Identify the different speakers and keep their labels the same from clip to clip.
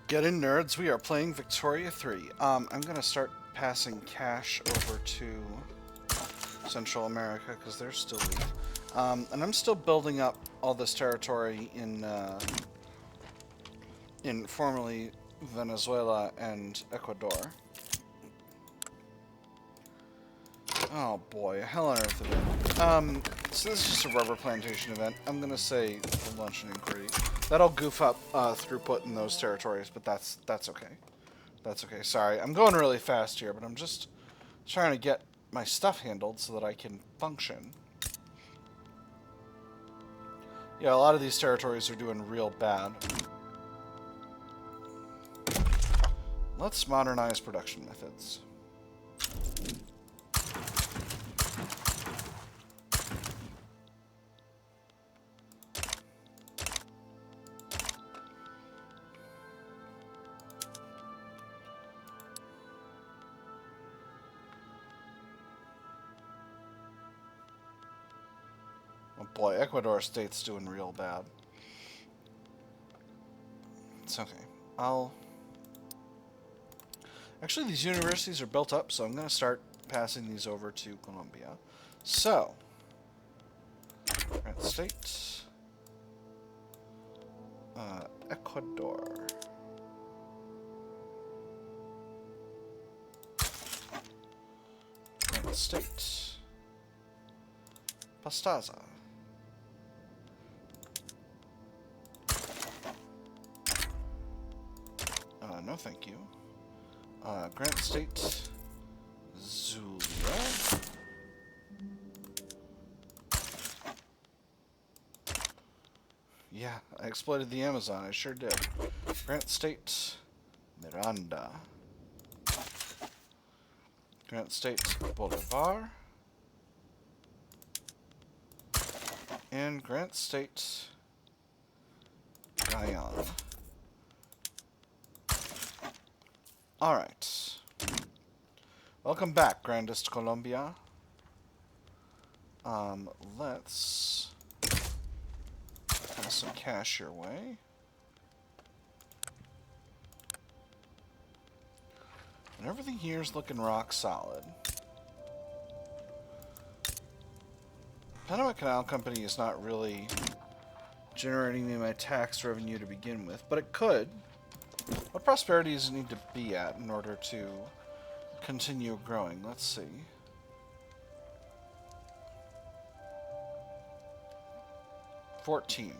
Speaker 1: Get in, nerds. We are playing Victoria 3. I'm going to start passing cash over to Central America because they're still weak. And I'm still building up all this territory in formerly Venezuela and Ecuador. Oh boy, hell on earth event. So this is just a rubber plantation event. I'm gonna say the lunch and inquiry. That'll goof up throughput in those territories, but that's okay. That's okay. Sorry, I'm going really fast here, but I'm just trying to get my stuff handled so that I can function. Yeah, a lot of these territories are doing real bad. Let's modernize production methods. Oh boy, Ecuador State's doing real bad. It's okay. Actually, these universities are built up, so I'm going to start passing these over to Colombia. So, United States, Ecuador, United States, Pastaza, no thank you. Grant State, Zulia. Yeah, I exploited the Amazon, I sure did. Grant State, Miranda. Grant State, Bolivar. And Grant State, Guyana. Alright. Welcome back, Grandest Colombia. Let's pass some cash your way. And everything here is looking rock solid. Panama Canal Company is not really generating me my tax revenue to begin with, but it could. What prosperity does it need to be at in order to continue growing? Let's see. $14.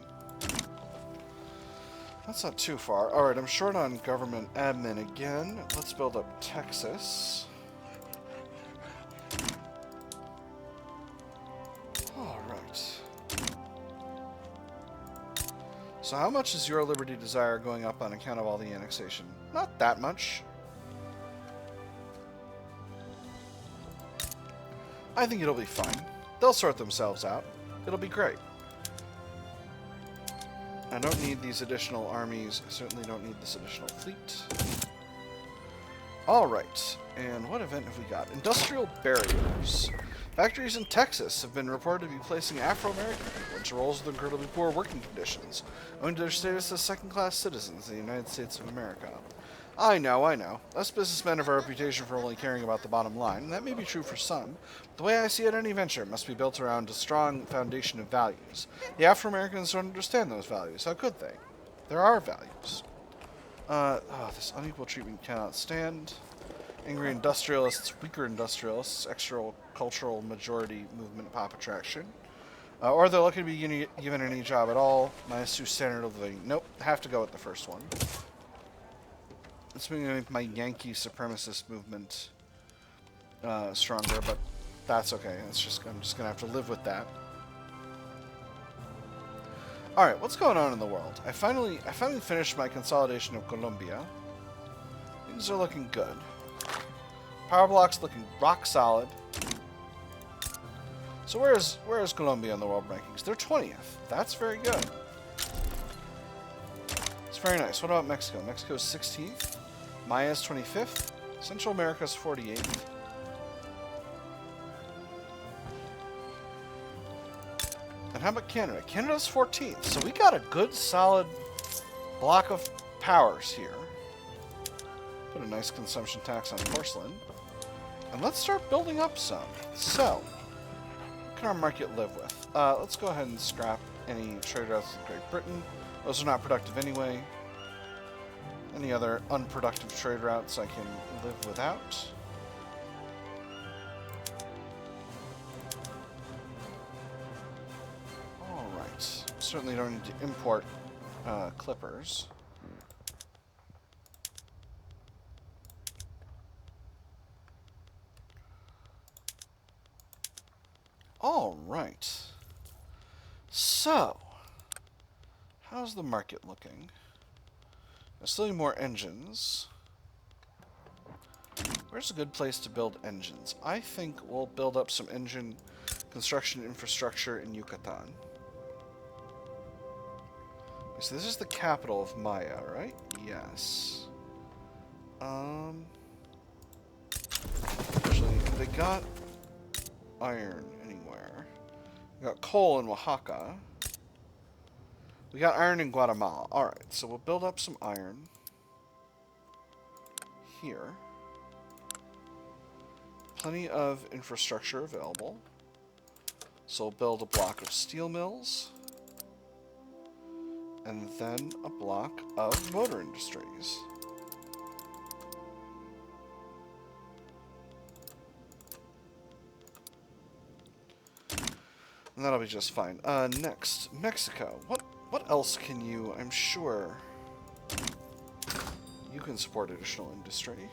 Speaker 1: That's not too far. Alright, I'm short on government admin again. Let's build up Texas. Alright. So how much is your liberty desire going up on account of all the annexation? Not that much. I think it'll be fine. They'll sort themselves out. It'll be great. I don't need these additional armies. I certainly don't need this additional fleet. Alright, and what event have we got? Industrial barriers. Factories in Texas have been reported to be placing Afro-American people into roles with incredibly poor working conditions, owing to their status as second-class citizens in the United States of America. I know. Us businessmen have a reputation for only caring about the bottom line, and that may be true for some, but the way I see it, any venture must be built around a strong foundation of values. The Afro-Americans don't understand those values. How could they? There are values. This unequal treatment cannot stand. Angry industrialists, weaker industrialists, extra cultural majority movement pop attraction. Or they're lucky to be given any job at all. -2 standard of living. Nope, have to go with the first one. It's going to make my Yankee supremacist movement stronger, but that's okay. I'm just going to have to live with that. Alright, what's going on in the world? I finally finished my consolidation of Colombia. Things are looking good. Power block's looking rock solid. So where is Colombia in the world rankings? They're 20th. That's very good. It's very nice. What about Mexico? Mexico's 16th. Maya's 25th. Central America's 48th. And how about Canada? Canada's 14th. So we got a good, solid block of powers here. Put a nice consumption tax on porcelain. And let's start building up some. So, what can our market live with? Let's go ahead and scrap any trade routes with Great Britain. Those are not productive anyway. Any other unproductive trade routes I can live without. Alright. Certainly don't need to import clippers. Alright. So, how's the market looking? I still need more engines. Where's a good place to build engines? I think we'll build up some engine construction infrastructure in Yucatan. So this is the capital of Maya, right? Yes. Actually, they got iron anywhere. We got coal in Oaxaca. We got iron in Guatemala. Alright, so we'll build up some iron here. Plenty of infrastructure available. So we'll build a block of steel mills. And then a block of motor industries. And that'll be just fine. Next, Mexico. What else can you... I'm sure you can support additional industry.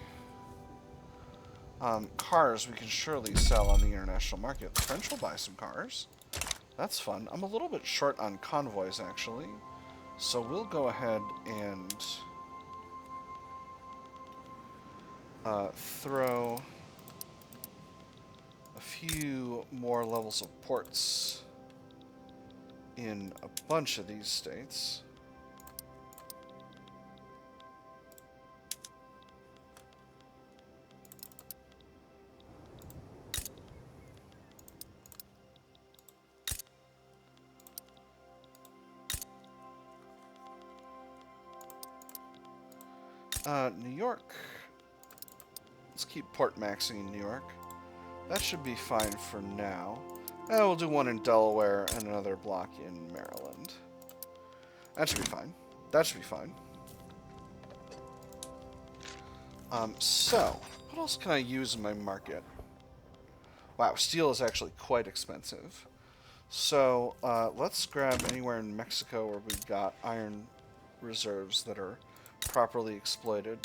Speaker 1: Cars we can surely sell on the international market. The French will buy some cars. That's fun. I'm a little bit short on convoys, actually. So we'll go ahead and throw a few more levels of ports in a bunch of these states. New York. Let's keep port maxing in New York. That should be fine for now. And we'll do one in Delaware and another block in Maryland. That should be fine. That should be fine. So, what else can I use in my market? Wow, steel is actually quite expensive. So, let's grab anywhere in Mexico where we've got iron reserves that are properly exploited.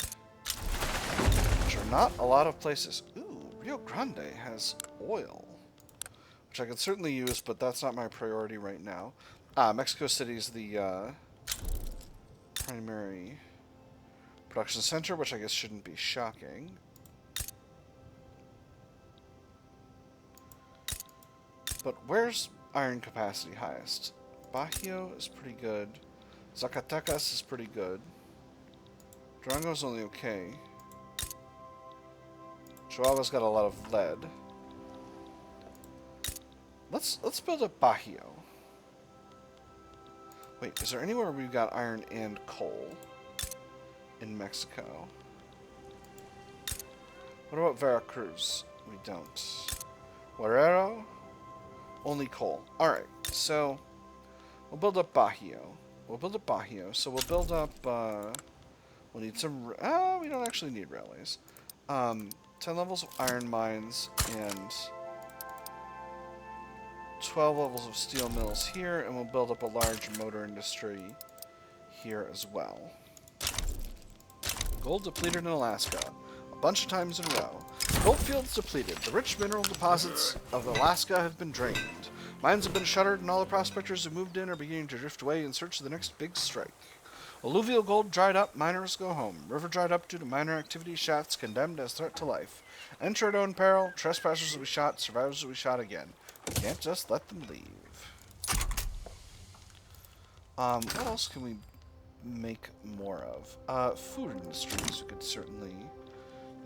Speaker 1: Which are not a lot of places. Ooh, Rio Grande has oil. Which I could certainly use, but that's not my priority right now. Mexico City is the primary production center, which I guess shouldn't be shocking. But where's iron capacity highest? Bajío is pretty good. Zacatecas is pretty good. Durango's only okay. Chihuahua's got a lot of lead. Let's build up Bajío. Wait, is there anywhere we've got iron and coal in Mexico? What about Veracruz? We don't. Guerrero? Only coal. Alright, so we'll build up Bajío. So we'll build up, we'll need some, we don't actually need railways. 10 levels of iron mines and 12 levels of steel mills here, and we'll build up a large motor industry here as well. Gold depleted in Alaska. A bunch of times in a row. Gold fields depleted. The rich mineral deposits of Alaska have been drained. Mines have been shuttered, and all the prospectors who moved in are beginning to drift away in search of the next big strike. Alluvial gold dried up, miners go home. River dried up due to miner activity, shafts condemned as threat to life. Enter at own peril, trespassers will be shot, survivors will be shot again. We can't just let them leave. What else can we make more of? Food industries we could certainly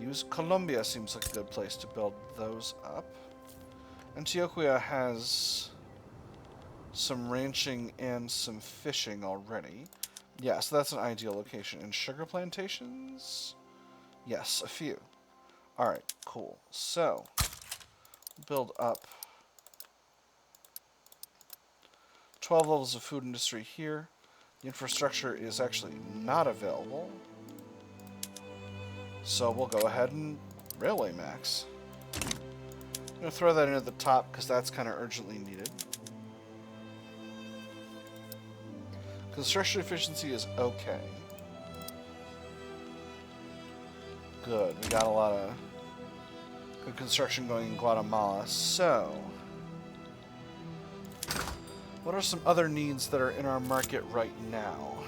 Speaker 1: use. Colombia seems like a good place to build those up. Antioquia has some ranching and some fishing already. Yeah, so that's an ideal location. And sugar plantations? Yes, a few. Alright, cool. So, build up 12 levels of food industry here. The infrastructure is actually not available. So we'll go ahead and railway max. I'm going to throw that in at the top because that's kind of urgently needed. Construction efficiency is okay. Good. We got a lot of good construction going in Guatemala. So, what are some other needs that are in our market right now?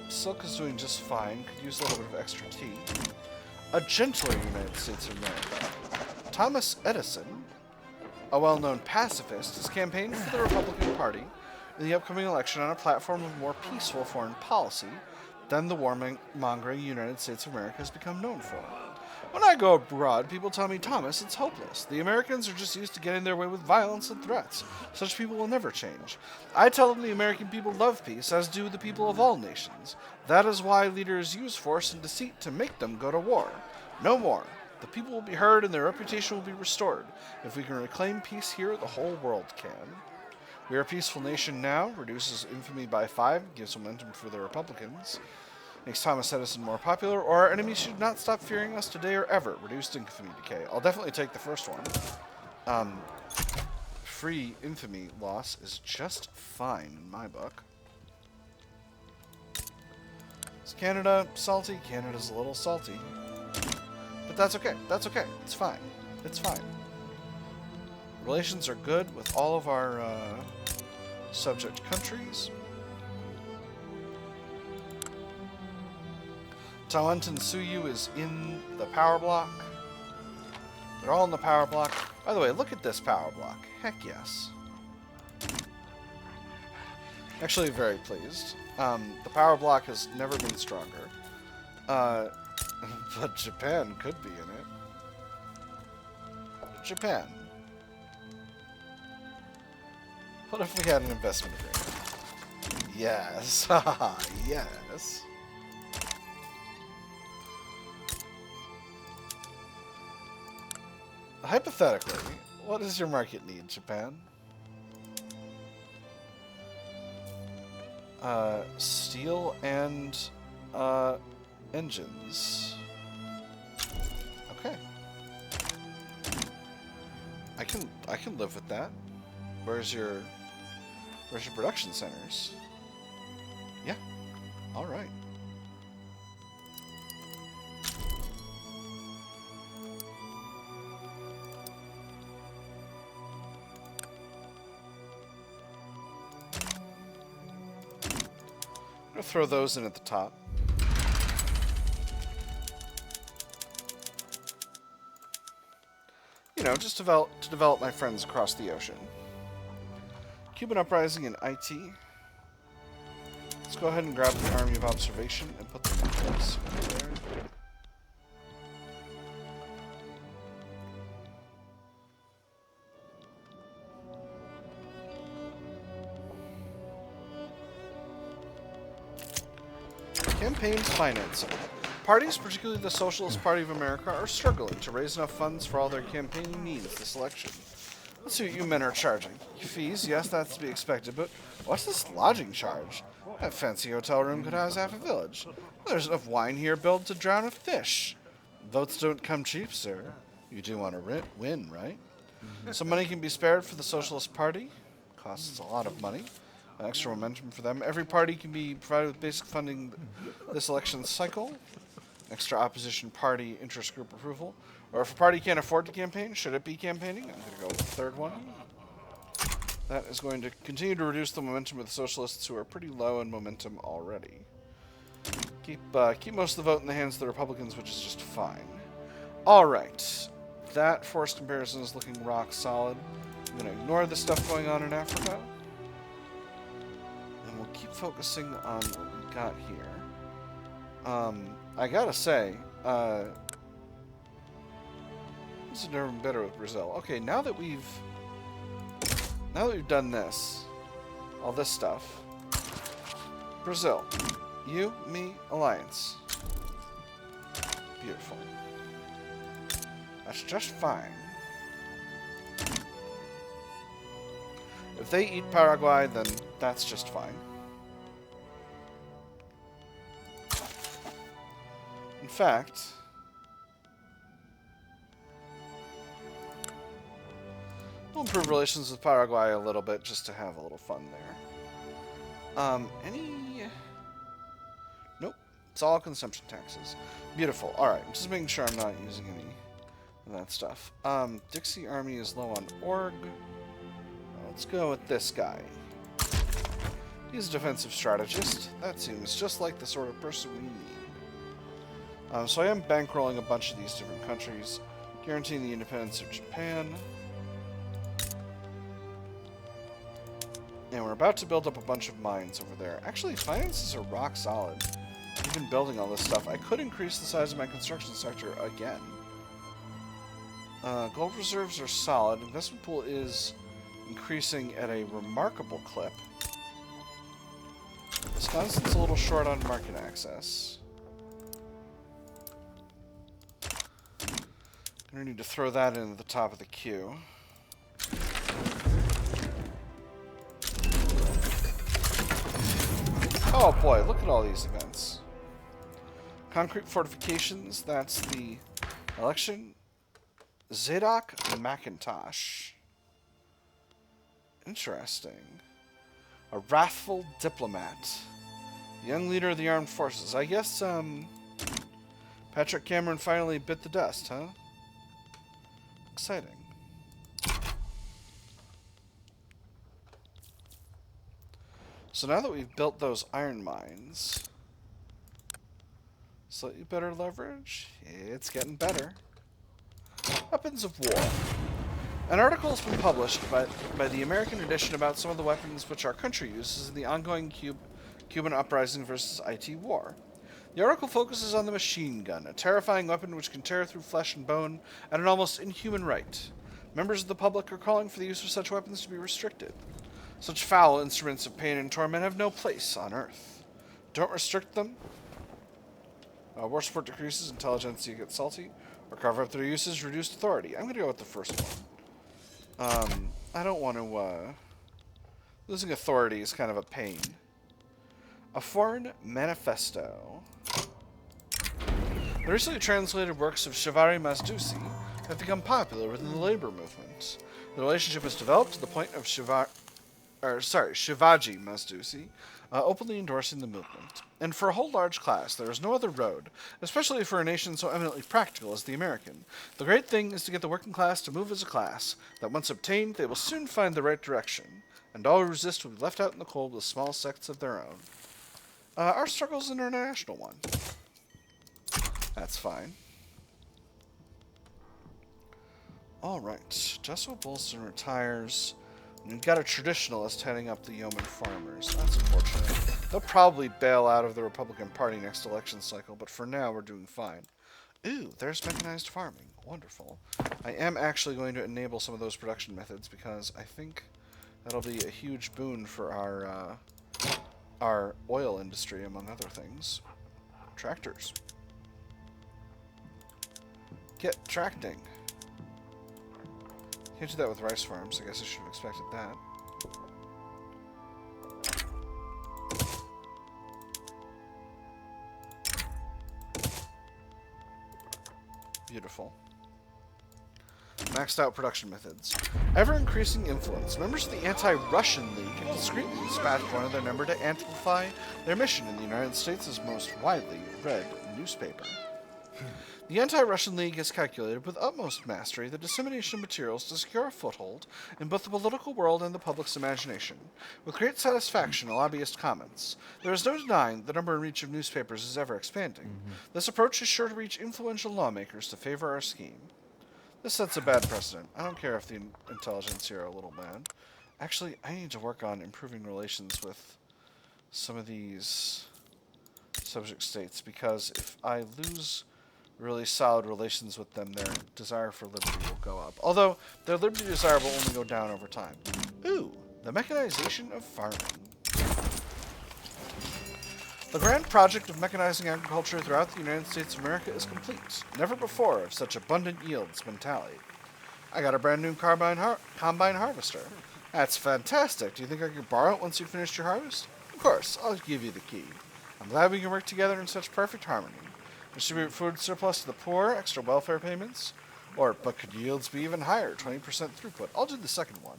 Speaker 1: Silk is doing just fine. Could use a little bit of extra tea. A gentler United States of America. Thomas Edison, a well-known pacifist, has campaigned for the Republican Party in the upcoming election on a platform of more peaceful foreign policy than the warmongering United States of America has become known for. When I go abroad, people tell me, Thomas, it's hopeless. The Americans are just used to getting their way with violence and threats. Such people will never change. I tell them the American people love peace, as do the people of all nations. That is why leaders use force and deceit to make them go to war. No more. The people will be heard and their reputation will be restored. If we can reclaim peace here, the whole world can. We are a peaceful nation now, reduces infamy by 5, gives momentum for the Republicans. Makes Thomas Edison more popular, or our enemies should not stop fearing us today or ever. Reduced infamy decay. I'll definitely take the first one. Free infamy loss is just fine in my book. Is Canada salty? Canada's a little salty. But that's okay. That's okay. It's fine. It's fine. Relations are good with all of our subject countries. Tawantinsuyu is in the power block. They're all in the power block. By the way, look at this power block. Heck yes. Actually, very pleased. The power block has never been stronger. But Japan could be in it. Japan. What if we had an investment agreement? Yes. Yes. Hypothetically, what does your market need, Japan? Steel and engines. Okay. I can live with that. Where's your production centers? Yeah. All right. I'm gonna throw those in at the top. You know, just to develop my friends across the ocean. Cuban uprising in IT. Let's go ahead and grab the Army of Observation and put them in place right there. Campaigns financing. Parties, particularly the Socialist Party of America, are struggling to raise enough funds for all their campaigning needs this election. Let's see what you men are charging. Fees, yes, that's to be expected, but what's this lodging charge? That fancy hotel room could house half a village. There's enough wine here built to drown a fish. Votes don't come cheap, sir. You do want to win, right? Some money can be spared for the Socialist Party. Costs a lot of money. Extra momentum for them. Every party can be provided with basic funding this election cycle. Extra opposition party interest group approval. Or if a party can't afford to campaign, should it be campaigning? I'm going to go with the third one. That is going to continue to reduce the momentum of the socialists, who are pretty low in momentum already. Keep most of the vote in the hands of the Republicans, which is just fine. All right. That forced comparison is looking rock solid. I'm going to ignore the stuff going on in Africa. And we'll keep focusing on what we got here. I gotta say, this is never been better with Brazil. Okay, now that we've done this, all this stuff, Brazil, you, me, alliance. Beautiful. That's just fine. If they eat Paraguay, then that's just fine. In fact, we'll improve relations with Paraguay a little bit just to have a little fun there. Nope. It's all consumption taxes. Beautiful. Alright, just making sure I'm not using any of that stuff. Dixie Army is low on org. Let's go with this guy. He's a defensive strategist. That seems just like the sort of person we need. So I am bankrolling a bunch of these different countries, guaranteeing the independence of Japan. And we're about to build up a bunch of mines over there. Actually, finances are rock solid. Even building all this stuff. I could increase the size of my construction sector again. Gold reserves are solid. Investment pool is increasing at a remarkable clip. Wisconsin's a little short on market access. Gonna need to throw that in at the top of the queue. Oh boy, look at all these events. Concrete fortifications, that's the election. Zadok McIntosh. Interesting. A wrathful diplomat. Young leader of the armed forces. I guess, Patrick Cameron finally bit the dust, huh? Exciting. So now that we've built those iron mines, slightly better leverage. It's getting better. Weapons of war. An article has been published by the American edition about some of the weapons which our country uses in the ongoing Cuban uprising versus IT war. The article focuses on the machine gun, a terrifying weapon which can tear through flesh and bone at an almost inhuman rate. Members of the public are calling for the use of such weapons to be restricted. Such foul instruments of pain and torment have no place on Earth. Don't restrict them. War support decreases, intelligentsia gets salty, or carve up their uses, reduced authority. I'm going to go with the first one. I don't want to, losing authority is kind of a pain. A foreign manifesto. The recently translated works of Shivari Masdusi have become popular within the labor movement. The relationship has developed to the point of Shivaji Masdusi openly endorsing the movement. And for a whole large class, there is no other road, especially for a nation so eminently practical as the American. The great thing is to get the working class to move as a class, that once obtained, they will soon find the right direction, and all who resist will be left out in the cold with small sects of their own. Our struggle is an international one. That's fine. Alright, Jesuit Bolston retires. We've got a traditionalist heading up the yeoman farmers. That's unfortunate. They'll probably bail out of the Republican Party next election cycle, but for now we're doing fine. Ooh, there's mechanized farming. Wonderful. I am actually going to enable some of those production methods because I think that'll be a huge boon for our oil industry, among other things. Tractors. Get tracting. Can't do that with rice farms. I guess I should have expected that. Beautiful. Maxed out production methods. Ever-increasing influence. Members of the Anti-Russian League have discreetly dispatched one of their number to amplify their mission in the United States' most widely read newspaper. The Anti-Russian League has calculated with utmost mastery the dissemination of materials to secure a foothold in both the political world and the public's imagination. With great satisfaction, a lobbyist comments, there is no denying the number and reach of newspapers is ever expanding. This approach is sure to reach influential lawmakers to favor our scheme. This sets a bad precedent. I don't care if the intelligence here are a little bad. Actually, I need to work on improving relations with some of these subject states, because if I lose really solid relations with them, their desire for liberty will go up. Although, their liberty desire will only go down over time. Ooh, the mechanization of farming. The grand project of mechanizing agriculture throughout the United States of America is complete. Never before have such abundant yields been tallied. I got a brand new combine harvester. That's fantastic. Do you think I could borrow it once you've finished your harvest? Of course, I'll give you the key. I'm glad we can work together in such perfect harmony. Distribute food surplus to the poor, extra welfare payments, but could yields be even higher, 20% throughput? I'll do the second one.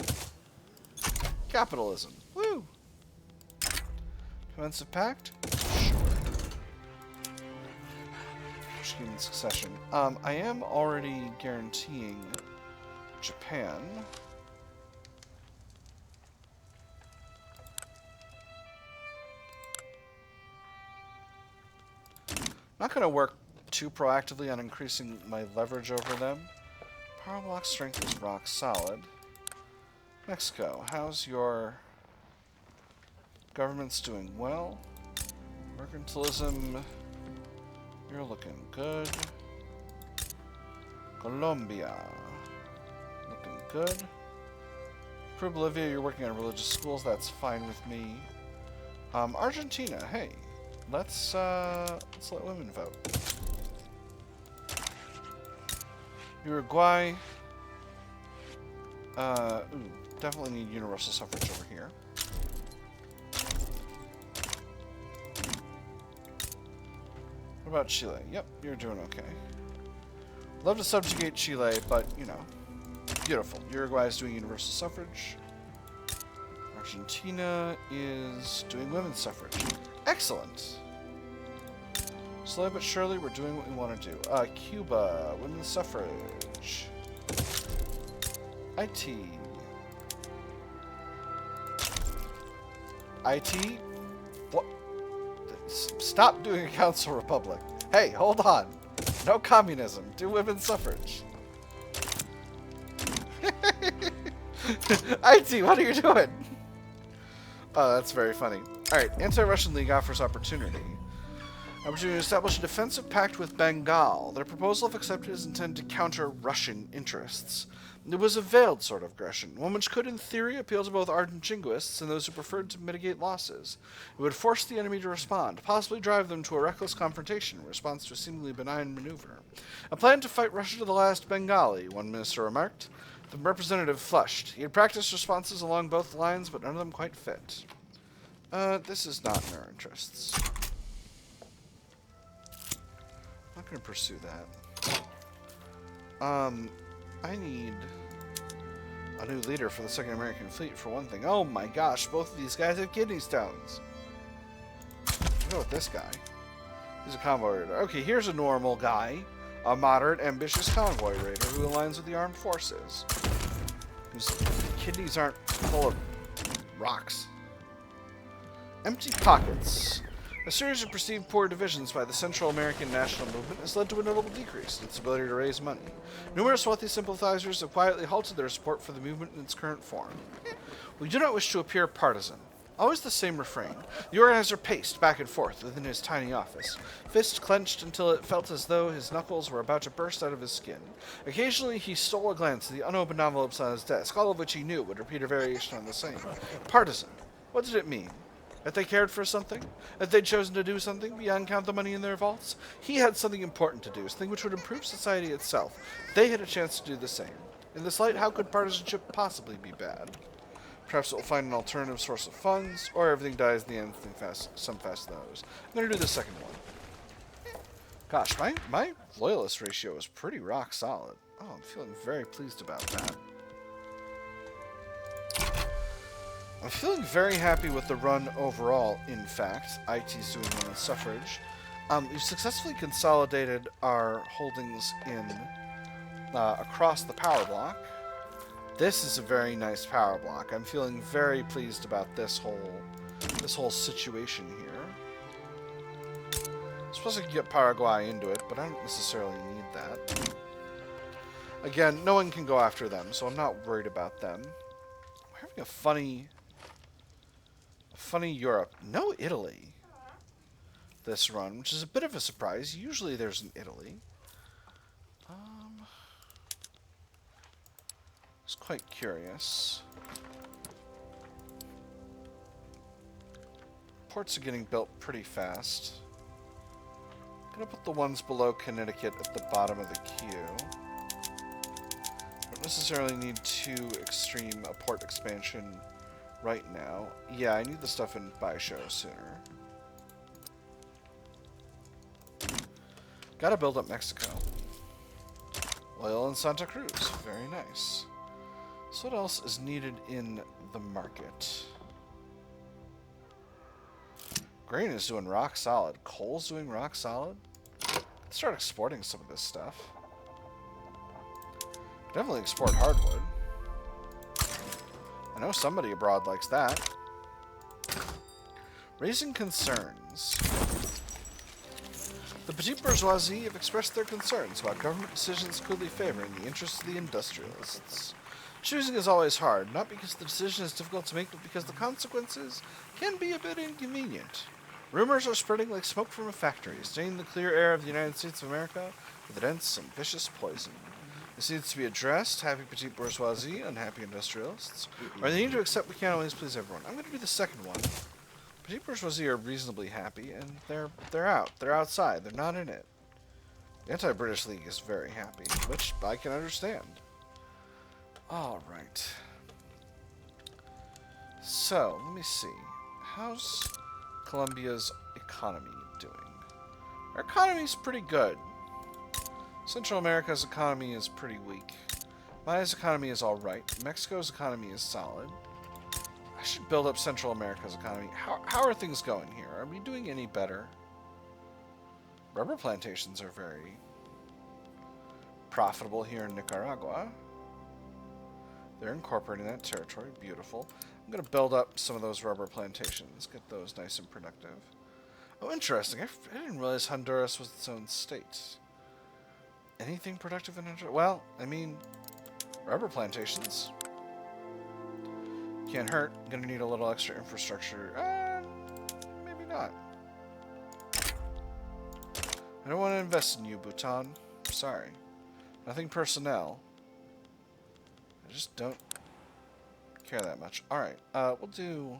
Speaker 1: Capitalism. Woo! Defensive Pact? Sure. Scheme succession. I am already guaranteeing Japan. Not going to work too proactively on increasing my leverage over them. Power block strength is rock solid. Mexico, how's your government's doing well? Mercantilism, you're looking good. Colombia, looking good. For Bolivia, you're working on religious schools, that's fine with me. Argentina, hey, let's let women vote. Uruguay, definitely need universal suffrage over here. What about Chile? Yep, you're doing okay. Love to subjugate Chile, but, you know, beautiful. Uruguay is doing universal suffrage. Argentina is doing women's suffrage. Excellent. Slowly but surely, we're doing what we want to do. Cuba, women's suffrage. IT. IT? What? Stop doing a council republic. Hey, hold on. No communism. Do women's suffrage. IT, what are you doing? Oh, that's very funny. Alright, Anti-Russian League offers opportunity. Opportunity to establish a defensive pact with Bengal. Their proposal, if accepted, is intended to counter Russian interests. It was a veiled sort of aggression, one which could, in theory, appeal to both ardent jingoists and those who preferred to mitigate losses. It would force the enemy to respond, possibly drive them to a reckless confrontation in response to a seemingly benign maneuver. A plan to fight Russia to the last Bengali, one minister remarked. The representative flushed. He had practiced responses along both lines, but none of them quite fit. This is not in our interests. I'm not going to pursue that. I need a new leader for the Second American Fleet, for one thing. Oh my gosh, both of these guys have kidney stones. I'll go with this guy. He's a convoy raider. Okay, here's a normal guy. A moderate, ambitious convoy raider who aligns with the armed forces. Whose kidneys aren't full of rocks. Empty pockets. A series of perceived poor divisions by the Central American national movement has led to a notable decrease in its ability to raise money. Numerous wealthy sympathizers have quietly halted their support for the movement in its current form. We do not wish to appear partisan. Always the same refrain. The organizer paced back and forth within his tiny office, fist clenched until it felt as though his knuckles were about to burst out of his skin. Occasionally he stole a glance at the unopened envelopes on his desk, all of which he knew would repeat a variation on the same. Partisan. What did it mean? That they cared for something? That they'd chosen to do something beyond count the money in their vaults? He had something important to do, something which would improve society itself. They had a chance to do the same. In this light, how could partisanship possibly be bad? Perhaps it will find an alternative source of funds, or everything dies in the end, some fast knows. I'm going to do the second one. Gosh, my loyalist ratio is pretty rock solid. Oh, I'm feeling very pleased about that. I'm feeling very happy with the run overall, in fact. IT's doing women's suffrage. We've successfully consolidated our holdings in across the power block. This is a very nice power block. I'm feeling very pleased about this whole situation here. I suppose I could get Paraguay into it, but I don't necessarily need that. Again, no one can go after them, so I'm not worried about them. We're having a funny Europe. No Italy this run, which is a bit of a surprise. Usually there's an Italy. I was quite curious. ports are getting built pretty fast. I'm gonna put the ones below Connecticut at the bottom of the queue. Don't necessarily need too extreme a port expansion right now. Yeah, I need the stuff in Baisho sooner. Gotta build up Mexico. Oil in Santa Cruz. Very nice. So what else is needed in the market? Grain is doing rock solid. Coal's doing rock solid. Let's start exporting some of this stuff. Definitely export hardwood. I know somebody abroad likes that. Raising concerns. The petite bourgeoisie have expressed their concerns about government decisions clearly favoring the interests of the industrialists. Choosing is always hard, not because the decision is difficult to make, but because the consequences can be a bit inconvenient. Rumors are spreading like smoke from a factory, staining the clear air of the United States of America with a dense and vicious poison. This needs to be addressed, happy petite bourgeoisie, unhappy industrialists, or they need to accept we can't always please everyone. I'm going to do the second one. Petite bourgeoisie are reasonably happy, and they're out. They're outside. They're not in it. The Anti-British League is very happy, which I can understand. All right. So, let me see. How's Colombia's economy doing? Our economy's pretty good. Central America's economy is pretty weak. Maya's economy is all right. Mexico's economy is solid. I should build up Central America's economy. How are things going here? Are we doing any better? Rubber plantations are very profitable here in Nicaragua. They're incorporating that territory. Beautiful. I'm going to build up some of those rubber plantations. Get those nice and productive. Oh, interesting. I didn't realize Honduras was its own state. Anything productive in Honduras? Well, I mean, rubber plantations. Can't hurt. Gonna need a little extra infrastructure. Maybe not. I don't want to invest in you, Bhutan. Sorry. Nothing personnel. I just don't care that much. Alright, we'll do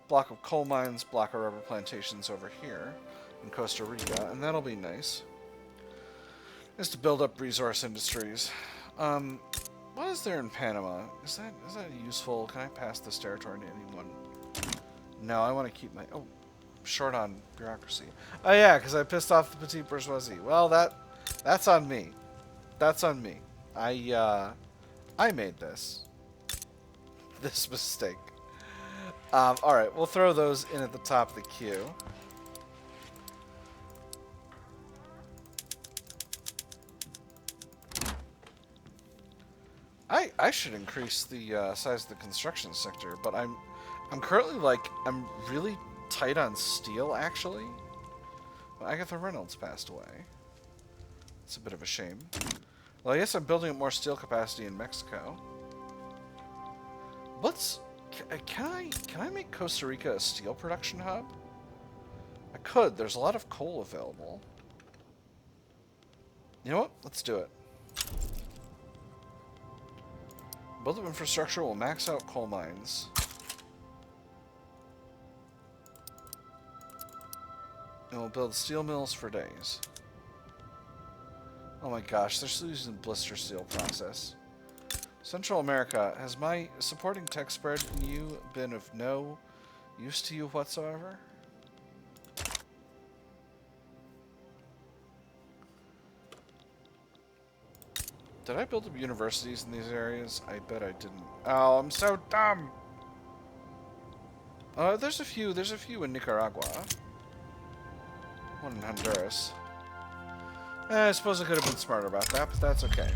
Speaker 1: block of coal mines, block of rubber plantations over here in Costa Rica, and that'll be nice. Just to build up resource industries. What is there in Panama? Is that useful? Can I pass this territory to anyone? No, I want to keep my... Oh, I'm short on bureaucracy. Oh yeah, because I pissed off the petite bourgeoisie. Well, that's on me. That's on me. I made this mistake. Alright, we'll throw those in at the top of the queue. I should increase the size of the construction sector, but I'm currently I'm really tight on steel actually. Well, Agatha Reynolds passed away. It's a bit of a shame. Well, I guess I'm building up more steel capacity in Mexico. Can I make Costa Rica a steel production hub? I could. There's a lot of coal available. You know what? Let's do it. Build up infrastructure will max out coal mines. And we'll build steel mills for days. Oh my gosh, they're still using the blister steel process. Central America, has my supporting tech spread in you been of no use to you whatsoever? Did I build up universities in these areas? I bet I didn't. Oh, I'm so dumb! There's a few in Nicaragua. One in Honduras. I suppose I could have been smarter about that, but that's okay.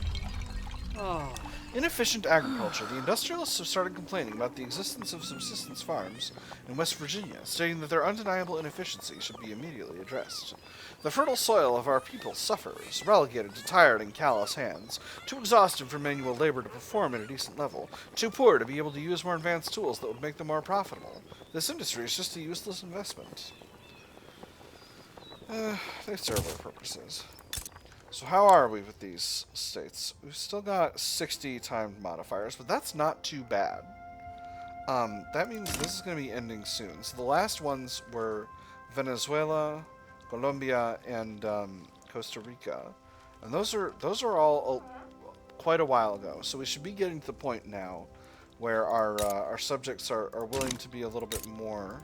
Speaker 1: Oh. Inefficient agriculture. The industrialists have started complaining about the existence of subsistence farms in West Virginia, stating that their undeniable inefficiency should be immediately addressed. The fertile soil of our people suffers, relegated to tired and callous hands, too exhausted for manual labor to perform at a decent level, too poor to be able to use more advanced tools that would make them more profitable. This industry is just a useless investment. They serve their purposes. So how are we with these states? We've still got 60 timed modifiers, but that's not too bad. That means this is going to be ending soon. So the last ones were Venezuela, Colombia, and Costa Rica, and those are all quite a while ago. So we should be getting to the point now where our subjects are willing to be a little bit more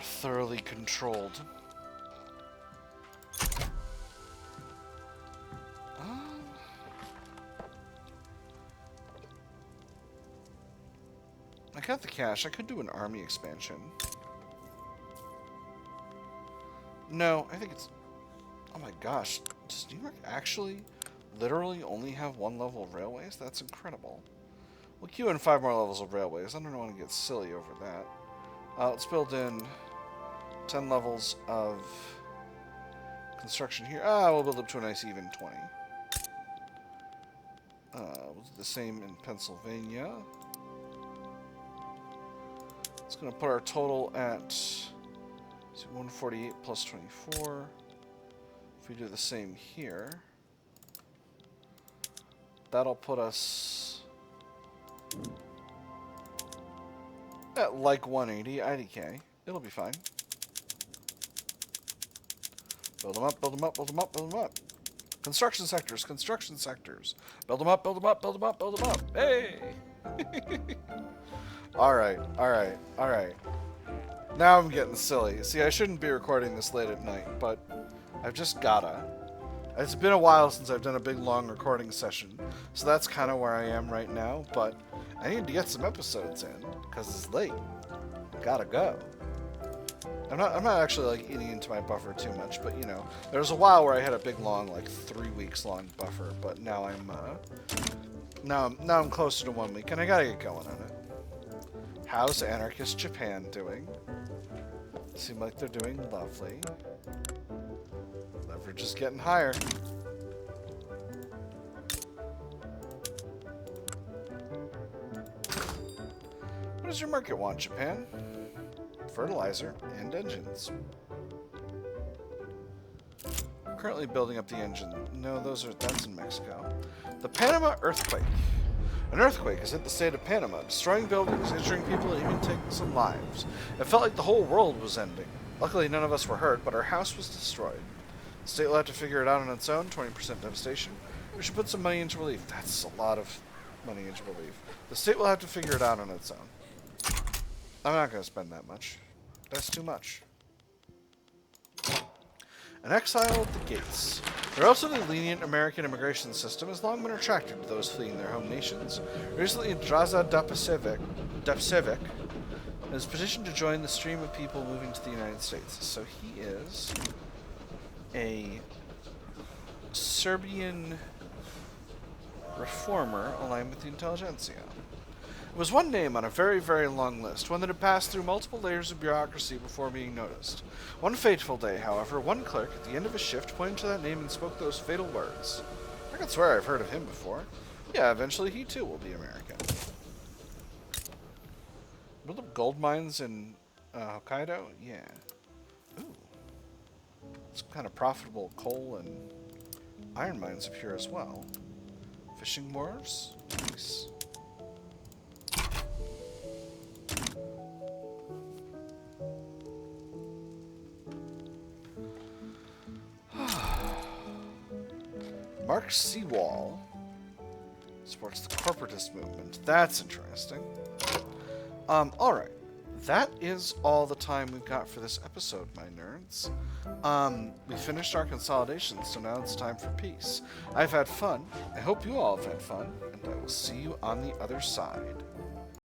Speaker 1: thoroughly controlled. I got the cash. I could do an army expansion. No, I think it's... Oh my gosh. Does New York actually literally only have one level of railways? That's incredible. We'll queue in 5 more levels of railways. I don't want to get silly over that. Let's build in 10 levels of construction here. We'll build up to a nice even 20. We'll do the same in Pennsylvania. It's going to put our total at 148 plus 24. If we do the same here, that'll put us at like 180 IDK. It'll be fine. Build them up, build them up, build them up, build them up. Construction sectors, construction sectors. Build them up, build them up, build them up, build them up. Hey! Alright, alright, alright. Now I'm getting silly. See, I shouldn't be recording this late at night, but I've just gotta. It's been a while since I've done a big, long recording session, so that's kind of where I am right now, but I need to get some episodes in, because it's late. Gotta go. I'm not actually, like, eating into my buffer too much, but, you know, there was a while where I had a big, long, like, 3 weeks long buffer, but now I'm closer to 1 week, and I gotta get going on it. How's anarchist Japan doing? Seem like they're doing lovely. Leverage is getting higher. What does your market want, Japan? Fertilizer and engines. Currently building up the engine. No, that's in Mexico. The Panama earthquake. An earthquake has hit the state of Panama, destroying buildings, injuring people, and even taking some lives. It felt like the whole world was ending. Luckily, none of us were hurt, but our house was destroyed. The state will have to figure it out on its own, 20% devastation. We should put some money into relief. That's a lot of money into relief. The state will have to figure it out on its own. I'm not going to spend that much. That's too much. An exile at the gates. The relatively lenient American immigration system has long been attractive to those fleeing their home nations. Recently, Draza Dapsevic has petitioned to join the stream of people moving to the United States. So he is a Serbian reformer aligned with the intelligentsia. It was one name on a very, very long list, one that had passed through multiple layers of bureaucracy before being noticed. One fateful day, however, one clerk at the end of his shift pointed to that name and spoke those fatal words. I can swear I've heard of him before. Yeah, eventually he too will be American. Build up gold mines in Hokkaido? Yeah. Ooh. It's kind of profitable coal and iron mines up here as well. Fishing wharves? Nice. Mark Seawall supports the corporatist movement. That's interesting. Alright. That is all the time we've got for this episode, my nerds. We finished our consolidation, so now it's time for peace. I've had fun. I hope you all have had fun, and I will see you on the other side.